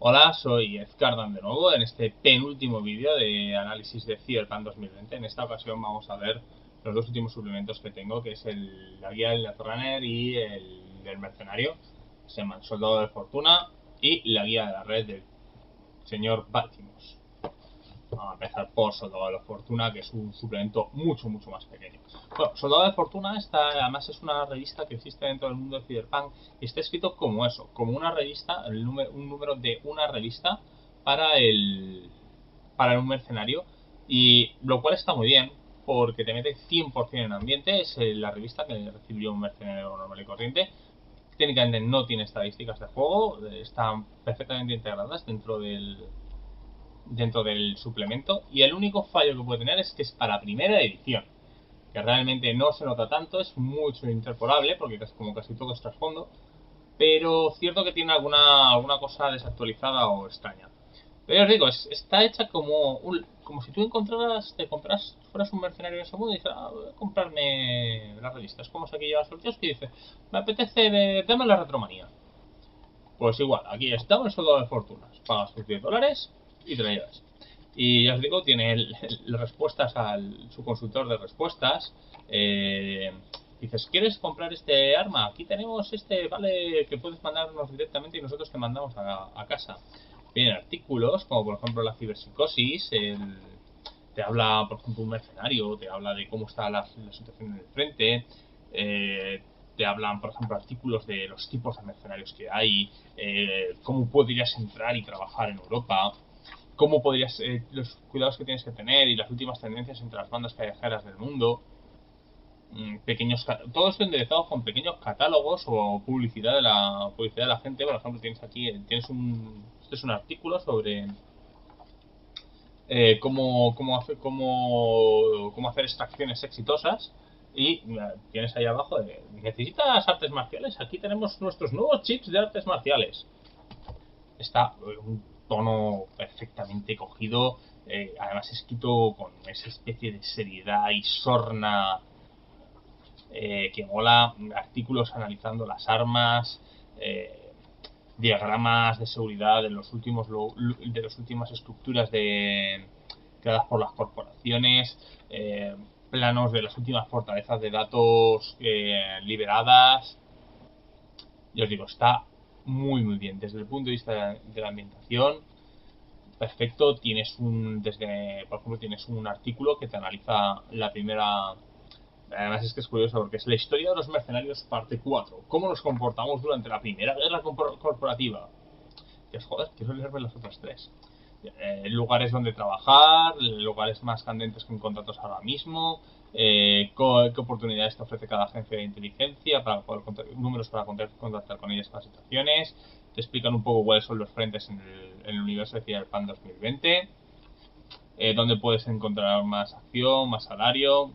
Hola, soy Edgardan de nuevo en este penúltimo vídeo de análisis de Cyberpunk 2020. En esta ocasión vamos a ver los dos últimos suplementos que tengo, que es la guía del Netrunner y el del mercenario. Se llaman Soldado de Fortuna y la guía de la red del señor Baltimore. Vamos a empezar por Soldado de la Fortuna, que es un suplemento mucho más pequeño. Bueno, Soldado de Fortuna además es una revista que existe dentro del mundo de Cyberpunk y está escrito como eso, como una revista, un número de una revista para un mercenario, y lo cual está muy bien porque te mete 100% en ambiente. Es la revista que recibió un mercenario normal y corriente. Técnicamente no tiene estadísticas de juego, están perfectamente integradas dentro del suplemento, y el único fallo que puede tener es que es para primera edición, que realmente no se nota tanto, es mucho interpolable porque como casi todo es trasfondo, pero cierto que tiene alguna cosa desactualizada o extraña. Pero os digo, está hecha como si tú te compras, fueras un mercenario en ese mundo y dices, voy a comprarme las revistas. Como si aquí llevas el kiosco y dices, me apetece, dame la retromanía. Pues igual, aquí está el soldado de fortunas. Pagas tus $10 y te la llevas. Y ya os digo, tiene respuestas su consultor de respuestas. Dices, ¿quieres comprar este arma? Aquí tenemos este, vale, que puedes mandarnos directamente y nosotros te mandamos a casa. Vienen artículos, como por ejemplo la ciberpsicosis, te habla, por ejemplo, un mercenario, te habla de cómo está la situación en el frente, eh, te hablan, por ejemplo, artículos de los tipos de mercenarios que hay, cómo podrías entrar y trabajar en Europa, cómo podrías, los cuidados que tienes que tener y las últimas tendencias entre las bandas callejeras del mundo. Todo esto enderezado con pequeños catálogos o publicidad de la gente. Por ejemplo, este es un artículo sobre cómo hacer extracciones exitosas. Y tienes ahí abajo, ¿necesitas artes marciales? Aquí tenemos nuestros nuevos chips de artes marciales. Está un tono perfectamente cogido, además escrito con esa especie de seriedad y sorna que mola. Artículos analizando las armas, diagramas de seguridad de las últimas estructuras creadas por las corporaciones, planos de las últimas fortalezas de datos liberadas. Y os digo, está muy bien desde el punto de vista de la ambientación. Perfecto. Por ejemplo, tienes un artículo que te analiza la primera. Además es que es curioso porque es la historia de los mercenarios parte 4. ¿Cómo nos comportamos durante la primera guerra corporativa? Que es, joder, quiero leerme las otras tres. Lugares donde trabajar, lugares más candentes con contratos ahora mismo, qué oportunidades te ofrece cada agencia de inteligencia para poder números para contactar con ellas en las situaciones. Te explican un poco cuáles son los frentes en el universo de Cyberpunk 2020, dónde puedes encontrar más acción, más salario,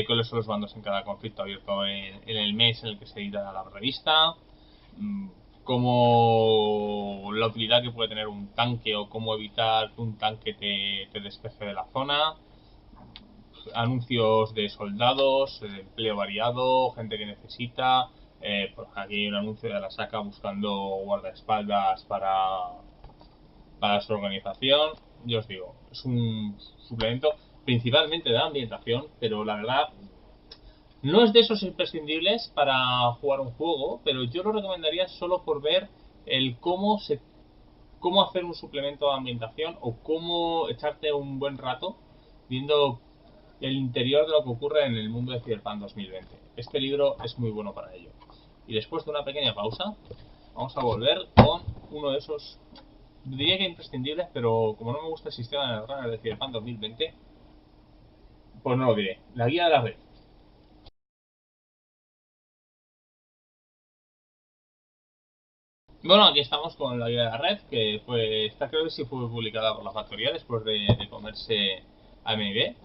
cuáles son los bandos en cada conflicto abierto en el mes en el que se edita la revista, cómo la utilidad que puede tener un tanque o cómo evitar que un tanque te despeje de la zona, anuncios de soldados, de empleo variado, gente que necesita. Por aquí hay un anuncio de la SACA buscando guardaespaldas para su organización. Yo os digo, es un suplemento principalmente de ambientación, pero la verdad no es de esos imprescindibles para jugar un juego, pero yo lo recomendaría solo por ver el cómo hacer un suplemento de ambientación o cómo echarte un buen rato viendo el interior de lo que ocurre en el mundo de Cyberpunk 2020. Este libro es muy bueno para ello. Y después de una pequeña pausa, vamos a volver con uno de esos, diría que imprescindibles, pero como no me gusta el sistema de runner de Cyberpunk 2020, pues no lo diré. La guía de la red. Bueno, aquí estamos con la guía de la red, que creo que sí fue publicada por la factoría después de comerse a MIB.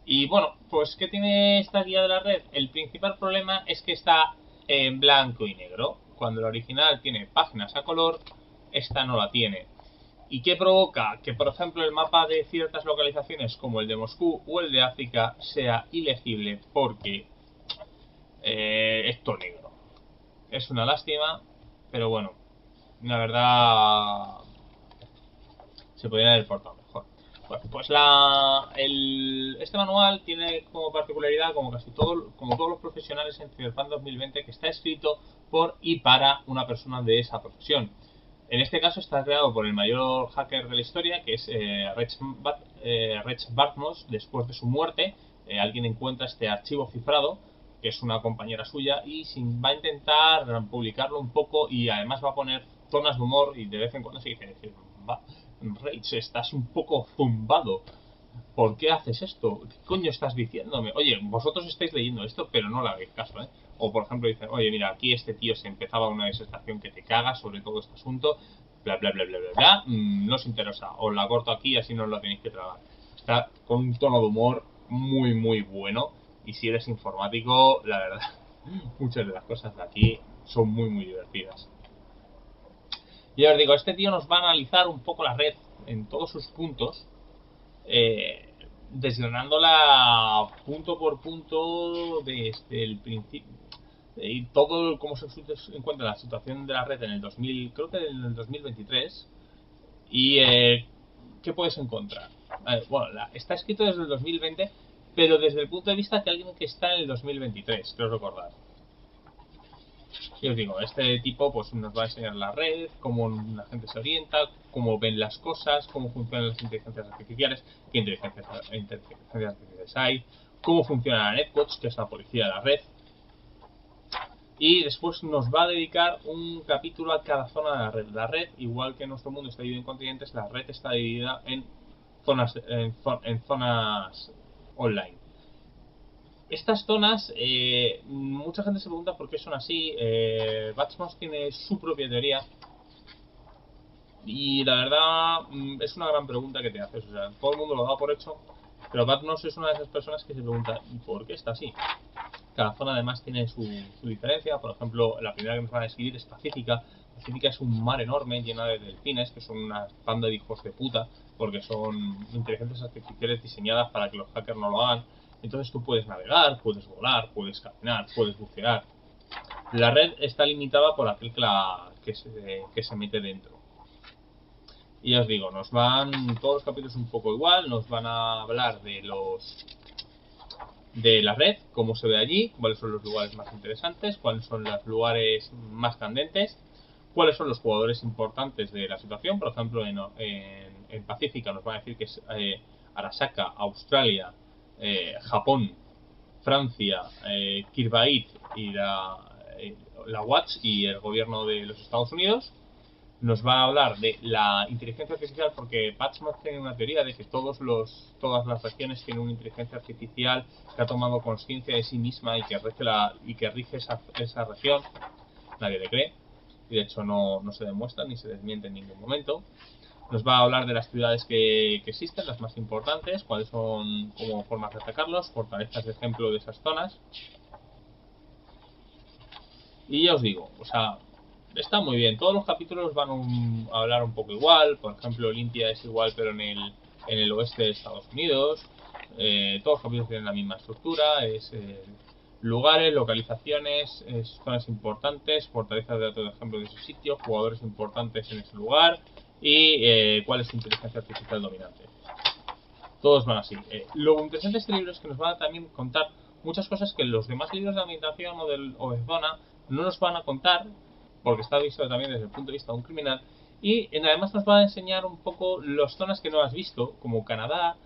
Y bueno, pues ¿qué tiene esta guía de la red? El principal problema es que está en blanco y negro. Cuando la original tiene páginas a color, esta no la tiene. ¿Y qué provoca? Que, por ejemplo, el mapa de ciertas localizaciones, como el de Moscú o el de África, sea ilegible porque es todo negro. Es una lástima, pero bueno. La verdad, se podrían haber portado mejor. Bueno, pues este manual tiene como particularidad, como todos los profesionales en Cyberpunk 2020, que está escrito por y para una persona de esa profesión. En este caso está creado por el mayor hacker de la historia, que es Reg Bartmos. Después de su muerte, alguien encuentra este archivo cifrado, que es una compañera suya, y va a intentar publicarlo un poco, y además va a poner zonas de humor, y de vez en cuando se dice, Rage, estás un poco zumbado. ¿Por qué haces esto? ¿Qué coño estás diciéndome? Oye, vosotros estáis leyendo esto, pero no le hagáis caso, ¿eh? O por ejemplo dicen, oye, mira, aquí este tío se empezaba una disertación que te caga sobre todo este asunto, bla, bla, bla, bla, bla, bla, no os interesa, os la corto aquí, así no os la tenéis que tragar. Está con un tono de humor muy, muy bueno, y si eres informático, la verdad, muchas de las cosas de aquí son muy, muy divertidas. Y os digo, este tío nos va a analizar un poco la red en todos sus puntos, desgranándola punto por punto desde el principio, y todo cómo se encuentra la situación de la red en el 2000, creo que en el 2023, y qué puedes encontrar. Bueno, está escrito desde el 2020, pero desde el punto de vista de alguien que está en el 2023, creo recordar. Y os digo, este tipo pues nos va a enseñar la red, cómo la gente se orienta, cómo ven las cosas, cómo funcionan las inteligencias artificiales, qué inteligencias artificiales hay, cómo funciona la Netwatch, que es la policía de la red. Y después nos va a dedicar un capítulo a cada zona de la red. La red, igual que nuestro mundo está dividido en continentes, la red está dividida en zonas online. Estas zonas, mucha gente se pregunta por qué son así. Batchmouse tiene su propia teoría, y la verdad es una gran pregunta que te haces. O sea, todo el mundo lo da por hecho, pero Batchmouse es una de esas personas que se pregunta ¿y por qué está así? Cada zona además tiene su diferencia. Por ejemplo, la primera que nos van a describir es Pacífica. Pacífica es un mar enorme lleno de delfines, que son una banda de hijos de puta, porque son inteligencias artificiales diseñadas para que los hackers no lo hagan. Entonces tú puedes navegar, puedes volar, puedes caminar, puedes bucear. La red está limitada por aquel que se mete dentro. Y ya os digo, nos van todos los capítulos un poco igual, nos van a hablar de la red, cómo se ve allí, cuáles son los lugares más interesantes, cuáles son los lugares más candentes, cuáles son los jugadores importantes de la situación. Por ejemplo, en Pacífica nos van a decir que es Arasaka, Australia, Japón, Francia, Kiribati y la Watch y el gobierno de los Estados Unidos. Nos va a hablar de la inteligencia artificial, porque Patchmark tiene una teoría de que todas las regiones tienen una inteligencia artificial que ha tomado conciencia de sí misma y que rige esa región. Nadie le cree, y de hecho no se demuestra ni se desmiente en ningún momento. Nos va a hablar de las ciudades que existen, las más importantes, cuáles son como formas de atacarlos, fortalezas de ejemplo de esas zonas. Y ya os digo, o sea, está muy bien. Todos los capítulos van a hablar un poco igual. Por ejemplo, Olimpia es igual, pero en el oeste de Estados Unidos. Todos los capítulos tienen la misma estructura. Es lugares, localizaciones, zonas importantes, fortalezas de datos de ejemplo de ese sitio, jugadores importantes en ese lugar y cuál es su inteligencia artificial dominante. Todos van así. Lo interesante de este libro es que nos van a también contar muchas cosas que los demás libros de ambientación o de zona no nos van a contar, porque está visto también desde el punto de vista de un criminal. Y además nos va a enseñar un poco las zonas que no has visto, como Canadá,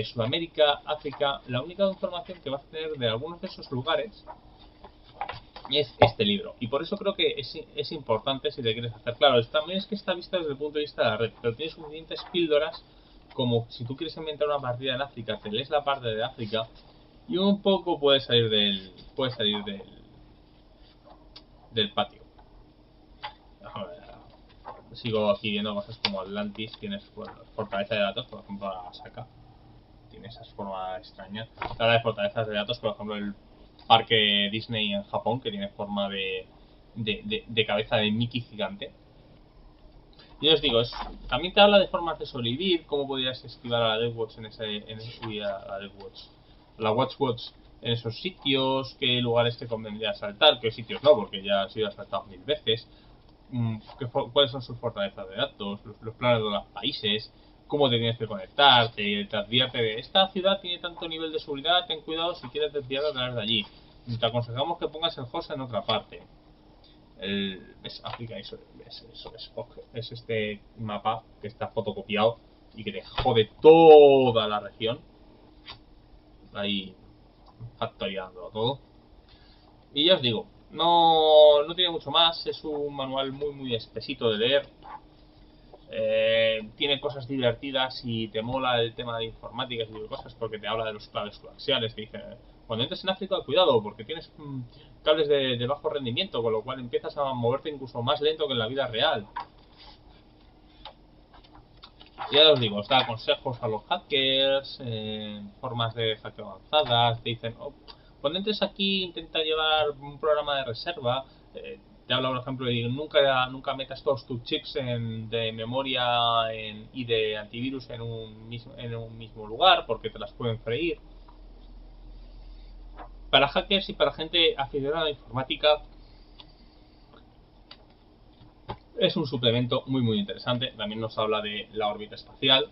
Sudamérica, África. La única información que vas a tener de algunos de esos lugares es este libro. Y por eso creo que es importante si te quieres hacer. Claro, también es que está visto desde el punto de vista de la red, pero tienes suficientes píldoras como si tú quieres inventar una partida en África, te lees la parte de África y un poco puedes salir del patio. Sigo aquí viendo cosas como Atlantis, tienes fortaleza de datos, por ejemplo Arasaka, tiene esas formas extrañas. Ahora de fortalezas de datos, por ejemplo el parque Disney en Japón, que tiene forma de cabeza de Mickey gigante. Y os digo, también te habla de formas de sobrevivir, cómo podrías esquivar a la Deathwatch la Watchwatch en esos sitios, qué lugares te convendría saltar, qué sitios no, porque ya has sido asaltado 1000 veces. cuáles son sus fortalezas de datos, los planes de los países, cómo te tienes que conectar, te advierte de esta ciudad tiene tanto nivel de seguridad, ten cuidado si quieres desviar a través de allí. Te aconsejamos que pongas el host en otra parte. Es África, es este mapa que está fotocopiado y que te jode toda la región. Ahí factoriando todo. Y ya os digo, no tiene mucho más, es un manual muy espesito de leer. Tiene cosas divertidas y te mola el tema de informática y de cosas porque te habla de los cables coaxiales. Te dice, cuando entres en África, cuidado porque tienes cables de bajo rendimiento, con lo cual empiezas a moverte incluso más lento que en la vida real. Ya os digo, os da consejos a los hackers, formas de hackeo avanzadas. Te dicen, cuando entres aquí intenta llevar un programa de reserva. Te habla, por ejemplo, de nunca metas todos tus chips de memoria y de antivirus en un mismo lugar porque te las pueden freír. Para hackers y para gente aficionada a la informática es un suplemento muy interesante. También nos habla de la órbita espacial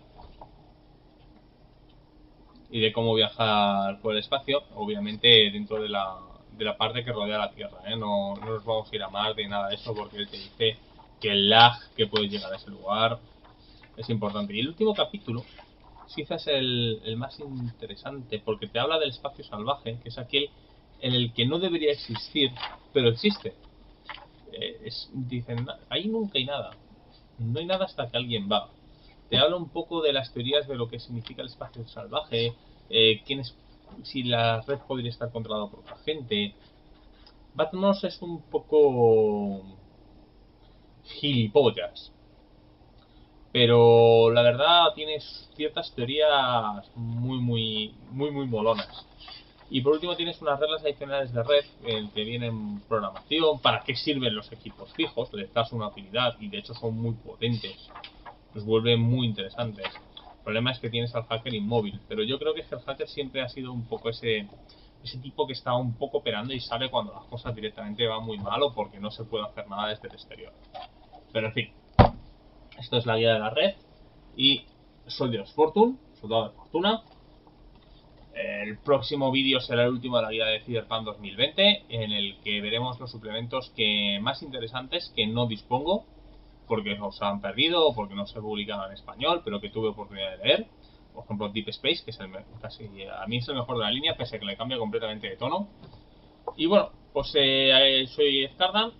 y de cómo viajar por el espacio, obviamente dentro de la parte que rodea la Tierra, ¿eh? No nos vamos a ir a Marte ni nada de eso porque él te dice que el lag que puede llegar a ese lugar es importante. Y el último capítulo quizás es el más interesante porque te habla del espacio salvaje, que es aquel en el que no debería existir, pero existe. Dicen, ahí nunca hay nada, no hay nada hasta que alguien va. Te habla un poco de las teorías de lo que significa el espacio salvaje, si la red podría estar controlada por otra gente. Batmos es un poco gilipollas, pero la verdad tienes ciertas teorías muy molonas. Y por último tienes unas reglas adicionales de red en que vienen programación, para qué sirven los equipos fijos, les das una utilidad y de hecho son muy potentes, los vuelve muy interesantes. El problema es que tienes al hacker inmóvil, pero yo creo que el hacker siempre ha sido un poco ese tipo que está un poco operando y sabe cuando las cosas directamente van muy mal o porque no se puede hacer nada desde el exterior. Pero en fin, esto es la guía de la red y Soldiers Fortune, soldado de fortuna. El próximo vídeo será el último de la guía de Cyberpunk 2020, en el que veremos los suplementos más interesantes que no dispongo, porque os han perdido o porque no se publicaban en español, pero que tuve oportunidad de leer. Por ejemplo, Deep Space, que es casi a mí es el mejor de la línea, pese a que le cambia completamente de tono. Y bueno, pues soy Scardan.